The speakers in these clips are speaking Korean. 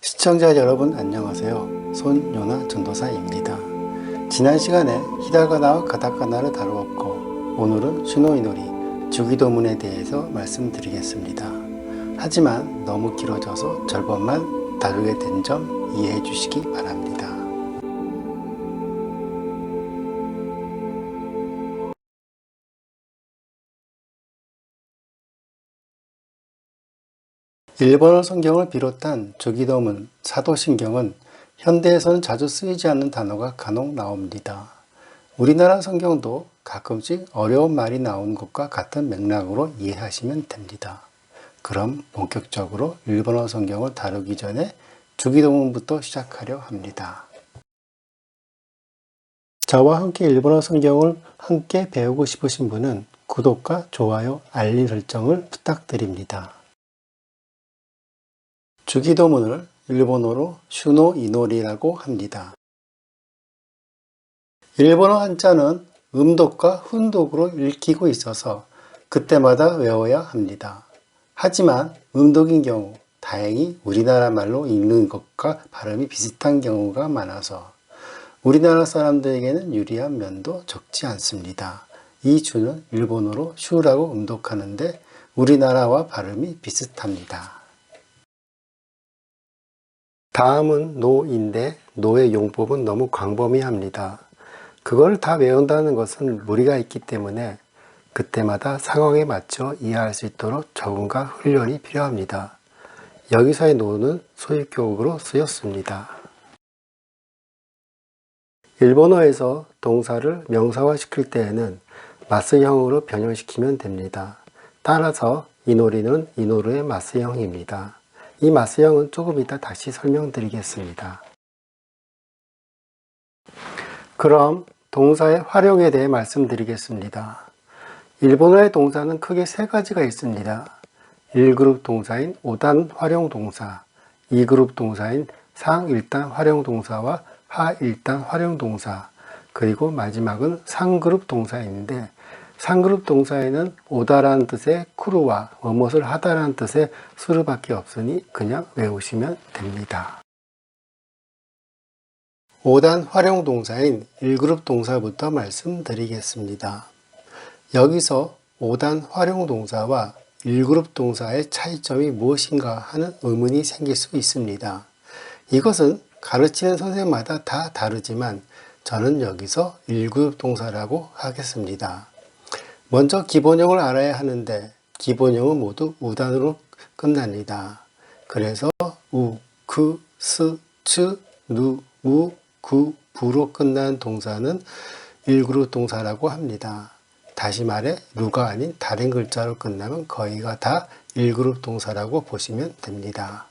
시청자 여러분 안녕하세요. 손요나 전도사입니다. 지난 시간에 히라가나와 가타카나를 다루었고 오늘은 슈노이노리 주기도문에 대해서 말씀드리겠습니다. 하지만 너무 길어져서 절반만 다루게 된 점 이해해 주시기 바랍니다. 일본어 성경을 비롯한 주기도문, 사도신경은 현대에서는 자주 쓰이지 않는 단어가 간혹 나옵니다. 우리나라 성경도 가끔씩 어려운 말이 나오는 것과 같은 맥락으로 이해하시면 됩니다. 그럼 본격적으로 일본어 성경을 다루기 전에 주기도문부터 시작하려 합니다. 저와 함께 일본어 성경을 함께 배우고 싶으신 분은 구독과 좋아요, 알림 설정을 부탁드립니다. 주기도문을 일본어로 슈노이노리라고 합니다. 일본어 한자는 음독과 훈독으로 읽히고 있어서 그때마다 외워야 합니다. 하지만 음독인 경우 다행히 우리나라 말로 읽는 것과 발음이 비슷한 경우가 많아서 우리나라 사람들에게는 유리한 면도 적지 않습니다. 이 주는 일본어로 슈라고 음독하는데 우리나라와 발음이 비슷합니다. 다음은 노인데 노의 용법은 너무 광범위합니다. 그걸 다 외운다는 것은 무리가 있기 때문에 그때마다 상황에 맞춰 이해할 수 있도록 적응과 훈련이 필요합니다. 여기서의 노는 소유격으로 쓰였습니다. 일본어에서 동사를 명사화시킬 때에는 마스형으로 변형시키면 됩니다. 따라서 이노리는 이노루의 마스형입니다. 이 마스형은 조금 이따 다시 설명드리겠습니다. 그럼 동사의 활용에 대해 말씀드리겠습니다. 일본어의 동사는 크게 세 가지가 있습니다. 1그룹 동사인 5단 활용 동사, 2그룹 동사인 상 1단 활용 동사와 하 1단 활용 동사, 그리고 마지막은 3그룹 동사인데 상그룹 동사에는 오다라는 뜻의 쿠루와 무엇을 하다라는 뜻의 수르밖에 없으니 그냥 외우시면 됩니다. 5단 활용 동사인 1그룹 동사부터 말씀드리겠습니다. 여기서 5단 활용 동사와 1그룹 동사의 차이점이 무엇인가 하는 의문이 생길 수 있습니다. 이것은 가르치는 선생님마다 다 다르지만 저는 여기서 1그룹 동사라고 하겠습니다. 먼저 기본형을 알아야 하는데 기본형은 모두 우단으로 끝납니다. 그래서 우, 그, 스, 츠, 누, 우, 구, 부로 끝난 동사는 1그룹 동사라고 합니다. 다시 말해 루가 아닌 다른 글자로 끝나면 거의가 다 1그룹 동사라고 보시면 됩니다.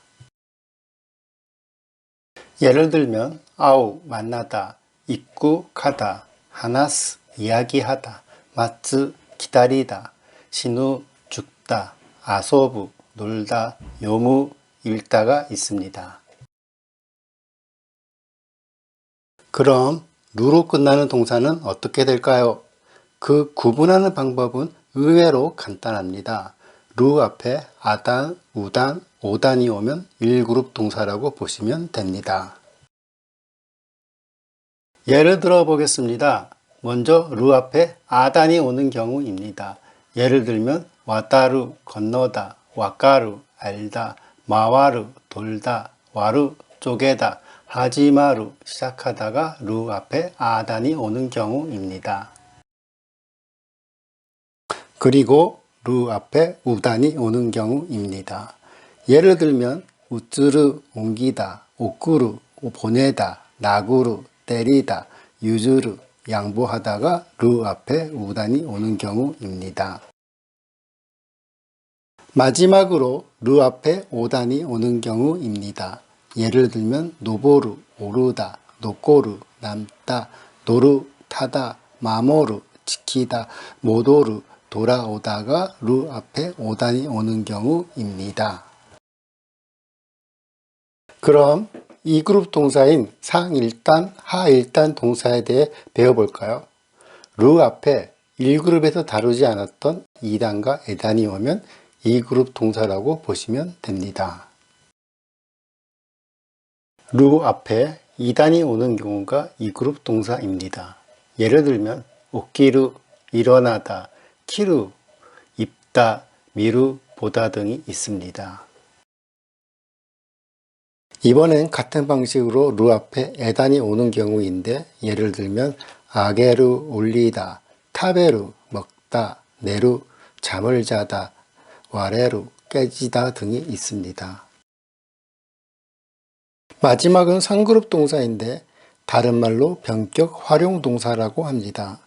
예를 들면 아우, 만나다, 입구, 가다, 하나스, 이야기하다, 마츠, 기다리다, 시누, 죽다, 아소부, 놀다, 요무, 읽다가 있습니다. 그럼 루로 끝나는 동사는 어떻게 될까요? 그 구분하는 방법은 의외로 간단합니다. 루 앞에 아단, 우단, 오단이 오면 1그룹 동사라고 보시면 됩니다. 예를 들어 보겠습니다. 먼저 루 앞에 아단이 오는 경우입니다. 예를 들면 와타루, 건너다, 와카루, 알다, 마와루, 돌다, 와루, 쪼개다, 하지마루, 시작하다가 루 앞에 아단이 오는 경우입니다. 그리고 루 앞에 우단이 오는 경우입니다. 예를 들면 우츠르, 옮기다, 오쿠루, 보내다, 나구루, 때리다, 유즈르, 양보하다가 루 앞에 우단이 오는 경우입니다. 마지막으로 루 앞에 오단이 오는 경우입니다. 예를 들면 노보루, 오르다, 노꼬루, 남다, 노루, 타다, 마모루, 지키다, 모도루, 돌아오다가 루 앞에 오단이 오는 경우입니다. 그럼 2그룹 동사인 상 1단, 하 1단 동사에 대해 배워볼까요? 루 앞에 1그룹에서 다루지 않았던 2단과 에단이 오면 2그룹 동사라고 보시면 됩니다. 루 앞에 2단이 오는 경우가 2그룹 동사입니다. 예를 들면 오키루, 일어나다, 키루, 입다, 미루, 보다 등이 있습니다. 이번엔 같은 방식으로 루 앞에 에단이 오는 경우인데 예를 들면 아게루, 올리다, 타베루, 먹다, 내루, 잠을 자다, 와레루, 깨지다 등이 있습니다. 마지막은 3그룹 동사인데 다른 말로 변격 활용 동사라고 합니다.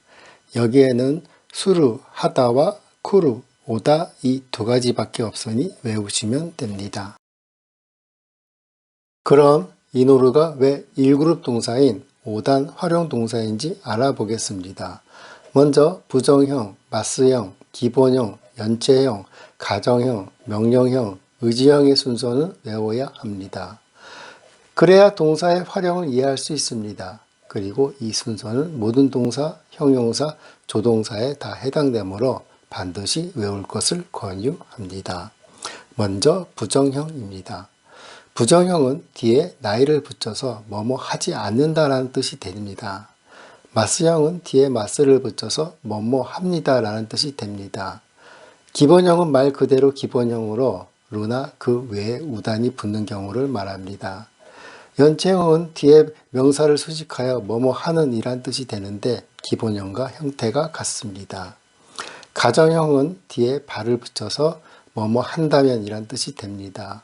여기에는 수루, 하다와 쿠루, 오다 이 두 가지밖에 없으니 외우시면 됩니다. 그럼 이노루가 왜 1그룹 동사인 5단 활용 동사인지 알아보겠습니다. 먼저 부정형, 마스형, 기본형, 연체형, 가정형, 명령형, 의지형의 순서는 외워야 합니다. 그래야 동사의 활용을 이해할 수 있습니다. 그리고 이 순서는 모든 동사, 형용사, 조동사에 다 해당되므로 반드시 외울 것을 권유합니다. 먼저 부정형입니다. 부정형은 뒤에 나이를 붙여서 뭐뭐 하지 않는다라는 뜻이 됩니다. 마스형은 뒤에 마스를 붙여서 뭐뭐 합니다라는 뜻이 됩니다. 기본형은 말 그대로 기본형으로 루나 그 외에 우단이 붙는 경우를 말합니다. 연체형은 뒤에 명사를 수식하여 뭐뭐 하는 이란 뜻이 되는데 기본형과 형태가 같습니다. 가정형은 뒤에 발을 붙여서 뭐뭐 한다면 이란 뜻이 됩니다.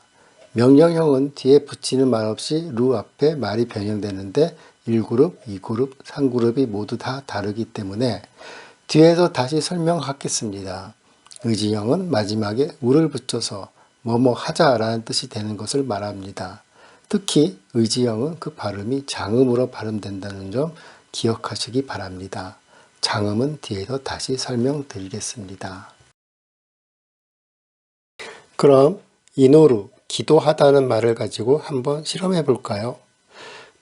명령형은 뒤에 붙이는 말 없이 루 앞에 말이 변형되는데 1그룹, 2그룹, 3그룹이 모두 다 다르기 때문에 뒤에서 다시 설명하겠습니다. 의지형은 마지막에 우를 붙여서 뭐뭐 하자라는 뜻이 되는 것을 말합니다. 특히 의지형은 그 발음이 장음으로 발음된다는 점 기억하시기 바랍니다. 장음은 뒤에서 다시 설명드리겠습니다. 그럼 이노루, 기도하다는 말을 가지고 한번 실험해 볼까요?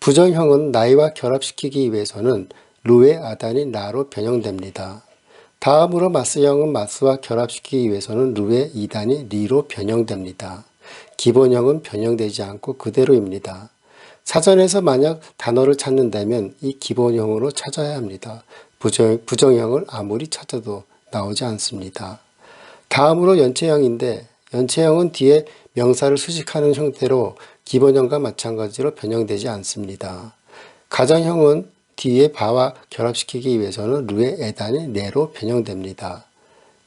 부정형은 나이와 결합시키기 위해서는 루의 아단이 나로 변형됩니다. 다음으로 마스형은 마스와 결합시키기 위해서는 루의 이단이 리로 변형됩니다. 기본형은 변형되지 않고 그대로입니다. 사전에서 만약 단어를 찾는다면 이 기본형으로 찾아야 합니다. 부정형을 아무리 찾아도 나오지 않습니다. 다음으로 연체형인데 연체형은 뒤에 명사를 수식하는 형태로 기본형과 마찬가지로 변형되지 않습니다. 가정형은 뒤에 바와 결합시키기 위해서는 루의 에단이 네로 변형됩니다.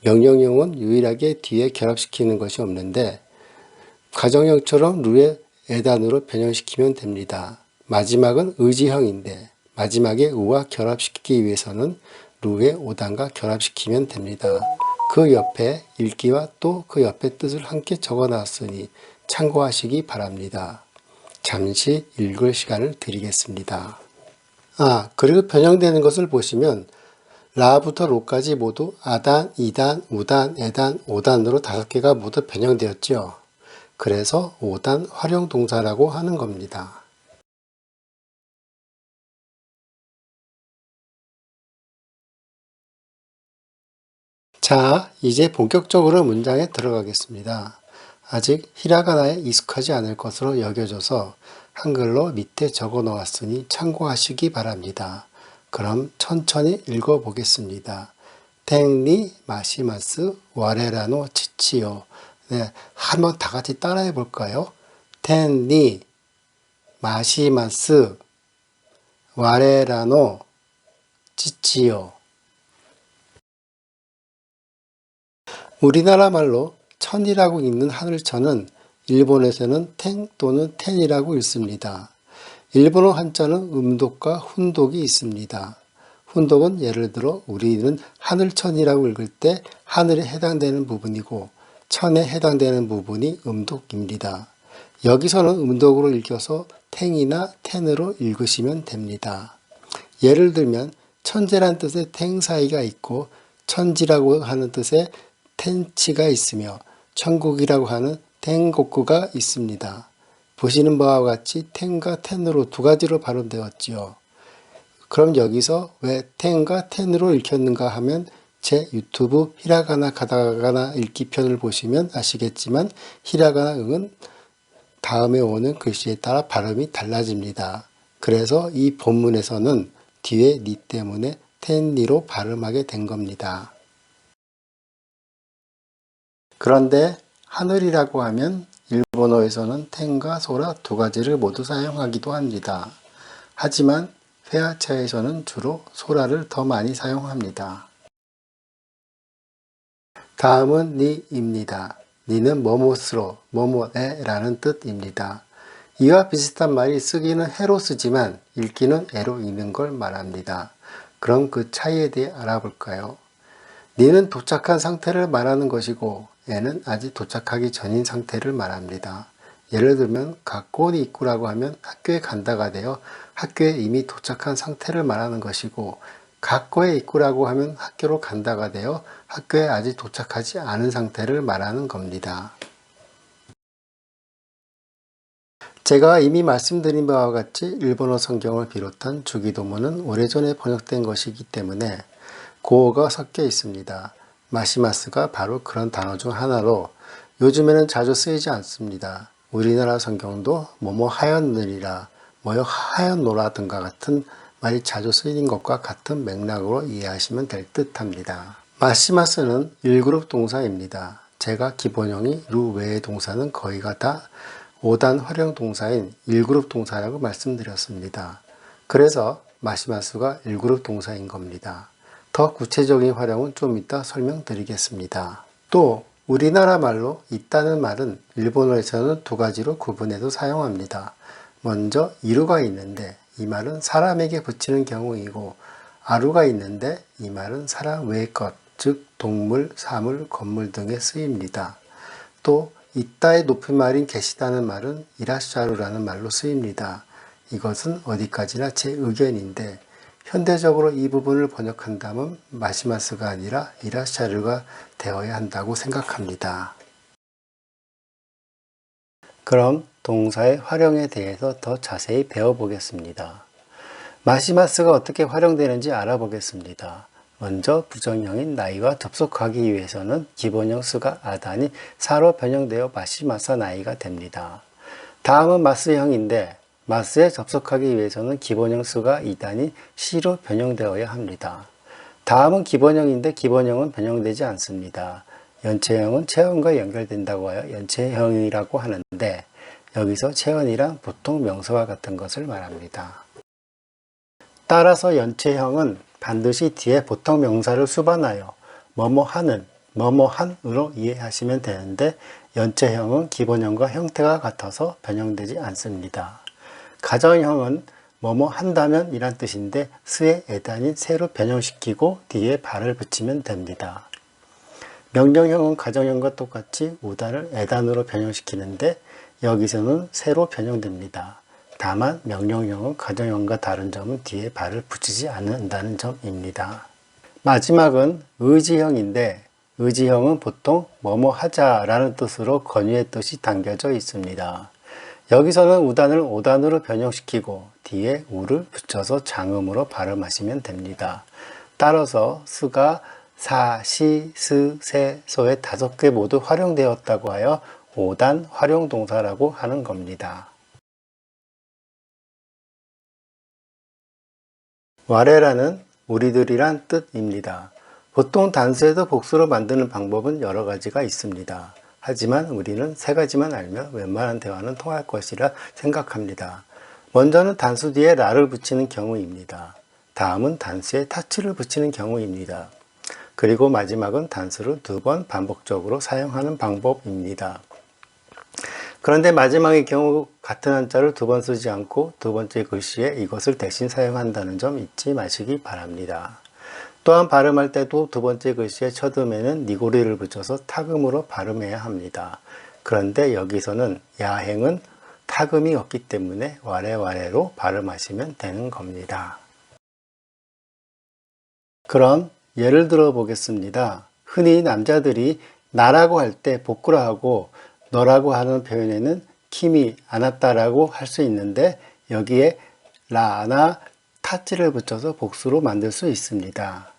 명령형은 유일하게 뒤에 결합시키는 것이 없는데 가정형처럼 루의 에단으로 변형시키면 됩니다. 마지막은 의지형인데 마지막에 우와 결합시키기 위해서는 루의 오단과 결합시키면 됩니다. 그 옆에 읽기와 또 그 옆에 뜻을 함께 적어놨으니 참고하시기 바랍니다. 잠시 읽을 시간을 드리겠습니다. 그리고 변형되는 것을 보시면 라부터 로까지 모두 아단, 이단, 우단, 에단, 오단으로 5개가 모두 변형되었죠. 그래서 5단 활용 동사라고 하는 겁니다. 자, 이제 본격적으로 문장에 들어가겠습니다. 아직 히라가나에 익숙하지 않을 것으로 여겨져서 한글로 밑에 적어 놓았으니 참고하시기 바랍니다. 그럼 천천히 읽어 보겠습니다. 땡니 마시마스 와레라노 치치요. 네, 한번 다 같이 따라해 볼까요? 땡니 마시마스 와레라노 치치요. 우리나라 말로 천이라고 읽는 하늘천은 일본에서는 탱 또는 텐이라고 읽습니다. 일본어 한자는 음독과 훈독이 있습니다. 훈독은 예를 들어 우리는 하늘천이라고 읽을 때 하늘에 해당되는 부분이고 천에 해당되는 부분이 음독입니다. 여기서는 음독으로 읽혀서 탱이나 텐으로 읽으시면 됩니다. 예를 들면 천재란 뜻의 탱사이가 있고 천지라고 하는 뜻의 텐치가 있으며 천국이라고 하는 텐곡구가 있습니다. 보시는 바와 같이 텐과 텐으로 두 가지로 발음되었지요. 그럼 여기서 왜 텐과 텐으로 읽혔는가 하면 제 유튜브 히라가나 가다가나 읽기 편을 보시면 아시겠지만 히라가나 응은 다음에 오는 글씨에 따라 발음이 달라집니다. 그래서 이 본문에서는 뒤에 니 때문에 텐니로 발음하게 된 겁니다. 그런데 하늘이라고 하면 일본어에서는 텐과 소라 두 가지를 모두 사용하기도 합니다. 하지만 회화처에서는 주로 소라를 더 많이 사용합니다. 다음은 니입니다. 니는 뭐뭐스로, 뭐뭐에 라는 뜻입니다. 이와 비슷한 말이 쓰기는 해로 쓰지만 읽기는 에로 읽는 걸 말합니다. 그럼 그 차이에 대해 알아볼까요? 니는 도착한 상태를 말하는 것이고 에는 아직 도착하기 전인 상태를 말합니다. 예를 들면 갓곧 입구라고 하면 학교에 간다가 되어 학교에 이미 도착한 상태를 말하는 것이고 갓고에 입구라고 하면 학교로 간다가 되어 학교에 아직 도착하지 않은 상태를 말하는 겁니다. 제가 이미 말씀드린 바와 같이 일본어 성경을 비롯한 주기도문은 오래전에 번역된 것이기 때문에 고어가 섞여 있습니다. 마시마스가 바로 그런 단어 중 하나로 요즘에는 자주 쓰이지 않습니다. 우리나라 성경도 뭐뭐 하였느니라, 뭐여 하였노라 등과 같은 말이 자주 쓰이는 것과 같은 맥락으로 이해하시면 될 듯합니다. 마시마스는 1그룹 동사입니다. 제가 기본형이 루 외의 동사는 거의가 다 5단 활용 동사인 1그룹 동사라고 말씀드렸습니다. 그래서 마시마스가 1그룹 동사인 겁니다. 더 구체적인 활용은 좀 이따 설명드리겠습니다. 또 우리나라 말로 있다는 말은 일본어에서는 두 가지로 구분해서 사용합니다. 먼저 이루가 있는데 이 말은 사람에게 붙이는 경우이고 아루가 있는데 이 말은 사람 외의 것, 즉 동물, 사물, 건물 등에 쓰입니다. 또 있다의 높임말인 계시다는 말은 이라샤루라는 말로 쓰입니다. 이것은 어디까지나 제 의견인데 현대적으로 이 부분을 번역한다면 마시마스가 아니라 이라샤루가 되어야 한다고 생각합니다. 그럼 동사의 활용에 대해서 더 자세히 배워보겠습니다. 마시마스가 어떻게 활용되는지 알아보겠습니다. 먼저 부정형인 나이와 접속하기 위해서는 기본형 수가 아단이 사로 변형되어 마시마사 나이가 됩니다. 다음은 마스형인데 마스에 접속하기 위해서는 기본형 수가 2단이 시로 변형되어야 합니다. 다음은 기본형인데 기본형은 변형되지 않습니다. 연체형은 체언과 연결된다고 하여 연체형이라고 하는데 여기서 체언이란 보통 명사와 같은 것을 말합니다. 따라서 연체형은 반드시 뒤에 보통 명사를 수반하여 뭐뭐하는, 뭐뭐한으로 이해하시면 되는데 연체형은 기본형과 형태가 같아서 변형되지 않습니다. 가정형은 뭐뭐 한다면 이란 뜻인데 스의 에단인 세로 변형시키고 뒤에 발을 붙이면 됩니다. 명령형은 가정형과 똑같이 우단을 에단으로 변형시키는데 여기서는 세로 변형됩니다. 다만 명령형은 가정형과 다른 점은 뒤에 발을 붙이지 않는다는 점입니다. 마지막은 의지형인데 의지형은 보통 뭐뭐 하자라는 뜻으로 권유의 뜻이 담겨져 있습니다. 여기서는 우단을 오단으로 변형시키고 뒤에 우를 붙여서 장음으로 발음하시면 됩니다. 따라서 수가 사, 시, 스, 세, 소의 5개 모두 활용되었다고 하여 5단 활용동사라고 하는 겁니다. 와레라는 우리들이란 뜻입니다. 보통 단수에도 복수로 만드는 방법은 여러 가지가 있습니다. 하지만 우리는 3가지만 알면 웬만한 대화는 통할 것이라 생각합니다. 먼저는 단수 뒤에 라를 붙이는 경우입니다. 다음은 단수에 타치를 붙이는 경우입니다. 그리고 마지막은 단수를 2번 반복적으로 사용하는 방법입니다. 그런데 마지막의 경우 같은 한자를 2번 쓰지 않고 두 번째 글씨에 이것을 대신 사용한다는 점 잊지 마시기 바랍니다. 또한 발음할 때도 두 번째 글씨의 첫 음에는 니고리를 붙여서 타금으로 발음해야 합니다. 그런데 여기서는 야행은 타금이 없기 때문에 와레와레로 발음하시면 되는 겁니다. 그럼 예를 들어 보겠습니다. 흔히 남자들이 나라고 할 때 복구라 하고 너라고 하는 표현에는 키미 안았다라고 할 수 있는데 여기에 라나 타치를 붙여서 복수로 만들 수 있습니다.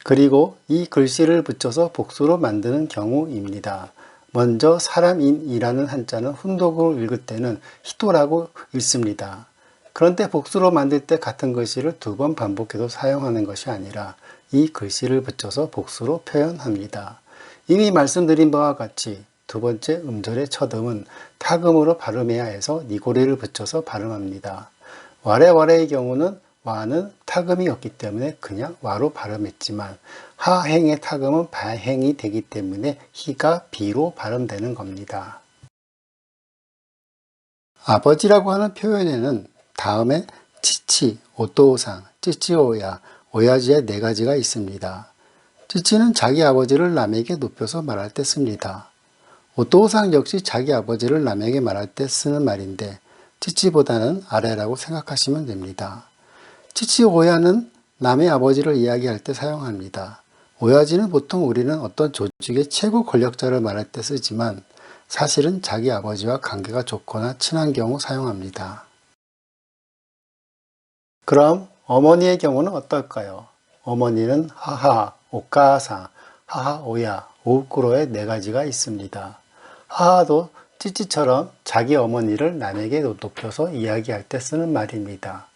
그리고 이 글씨를 붙여서 복수로 만드는 경우입니다. 먼저 사람인이라는 한자는 훈독으로 읽을 때는 희도라고 읽습니다. 그런데 복수로 만들 때 같은 글씨를 두 번 반복해서 사용하는 것이 아니라 이 글씨를 붙여서 복수로 표현합니다. 이미 말씀드린 바와 같이 두 번째 음절의 첫음은 타금으로 발음해야 해서 니고리를 붙여서 발음합니다. 와레와레의 경우는 와는 타금이 없기 때문에 그냥 와로 발음했지만 하행의 타금은 발행이 되기 때문에 희가 비로 발음되는 겁니다. 아버지라고 하는 표현에는 다음에 치치, 오토오상, 찌찌오야, 오야지의 네 가지가 있습니다. 찌찌는 자기 아버지를 남에게 높여서 말할 때 씁니다. 오토오상 역시 자기 아버지를 남에게 말할 때 쓰는 말인데 찌찌보다는 아래라고 생각하시면 됩니다. 찌찌오야는 남의 아버지를 이야기할 때 사용합니다. 오야지는 보통 우리는 어떤 조직의 최고 권력자를 말할 때 쓰지만 사실은 자기 아버지와 관계가 좋거나 친한 경우 사용합니다. 그럼 어머니의 경우는 어떨까요? 어머니는 하하, 오카사, 하하오야, 오우쿠로의 네 가지가 있습니다. 하하도 찌찌처럼 자기 어머니를 남에게 높여서 이야기할 때 쓰는 말입니다.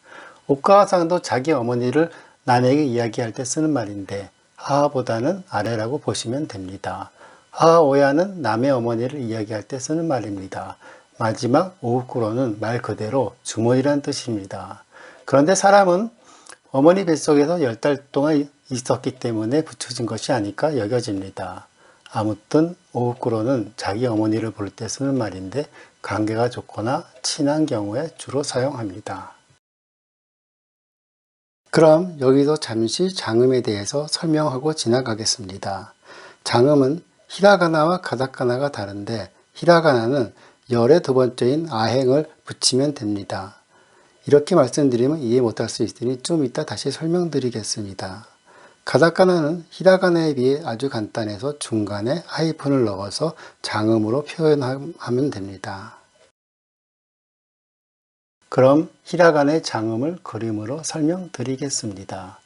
오카상도 자기 어머니를 남에게 이야기할 때 쓰는 말인데 하하보다는 아래라고 보시면 됩니다. 하하오야는 남의 어머니를 이야기할 때 쓰는 말입니다. 마지막 오우쿠로는 말 그대로 주머니란 뜻입니다. 그런데 사람은 어머니 뱃속에서 10달 동안 있었기 때문에 붙여진 것이 아닐까 여겨집니다. 아무튼 오우쿠로는 자기 어머니를 부를 때 쓰는 말인데 관계가 좋거나 친한 경우에 주로 사용합니다. 그럼 여기서 잠시 장음에 대해서 설명하고 지나가겠습니다. 장음은 히라가나와 가다카나가 다른데 히라가나는 열의 두 번째인 아행을 붙이면 됩니다. 이렇게 말씀드리면 이해 못할 수 있으니 좀 이따 다시 설명드리겠습니다. 가다카나는 히라가나에 비해 아주 간단해서 중간에 하이픈을 넣어서 장음으로 표현하면 됩니다. 그럼 히라가나의 장음을 그림으로 설명드리겠습니다.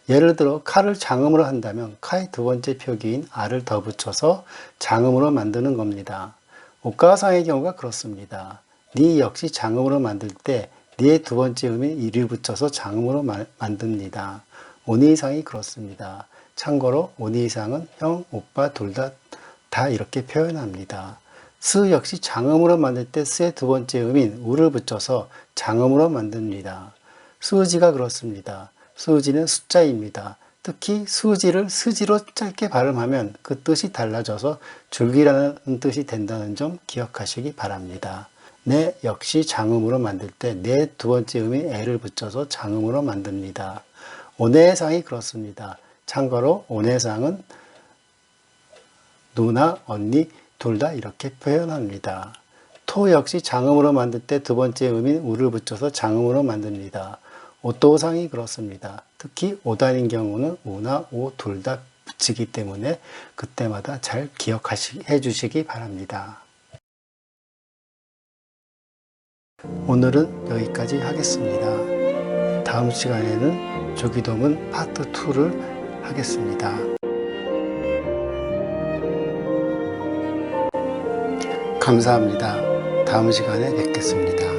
예를 들어 카를 장음으로 한다면 카의 두 번째 표기인 아를 더 붙여서 장음으로 만드는 겁니다. 오카상의 경우가 그렇습니다. 니 역시 장음으로 만들 때 니의 두 번째 음인 이를 붙여서 장음으로 만듭니다. 오니상이 그렇습니다. 참고로 오니상은 형, 오빠 둘 다 이렇게 표현합니다. 스 역시 장음으로 만들 때 스의 두 번째 음인 우를 붙여서 장음으로 만듭니다. 수지가 그렇습니다. 수지는 숫자입니다. 특히 수지를 스지로 짧게 발음하면 그 뜻이 달라져서 줄기라는 뜻이 된다는 점 기억하시기 바랍니다. 네 역시 장음으로 만들 때 네 두 번째 음인 애를 붙여서 장음으로 만듭니다. 오네상이 그렇습니다. 참고로 오네상은 누나, 언니 둘 다 이렇게 표현합니다. 토 역시 장음으로 만들 때 두 번째 음인 우를 붙여서 장음으로 만듭니다. 오토상이 그렇습니다. 특히 오단인 경우는 우나 오 둘 다 붙이기 때문에 그때마다 잘 기억해 주시기 바랍니다. 오늘은 여기까지 하겠습니다. 다음 시간에는 조기도문 파트 2를 하겠습니다. 감사합니다. 다음 시간에 뵙겠습니다.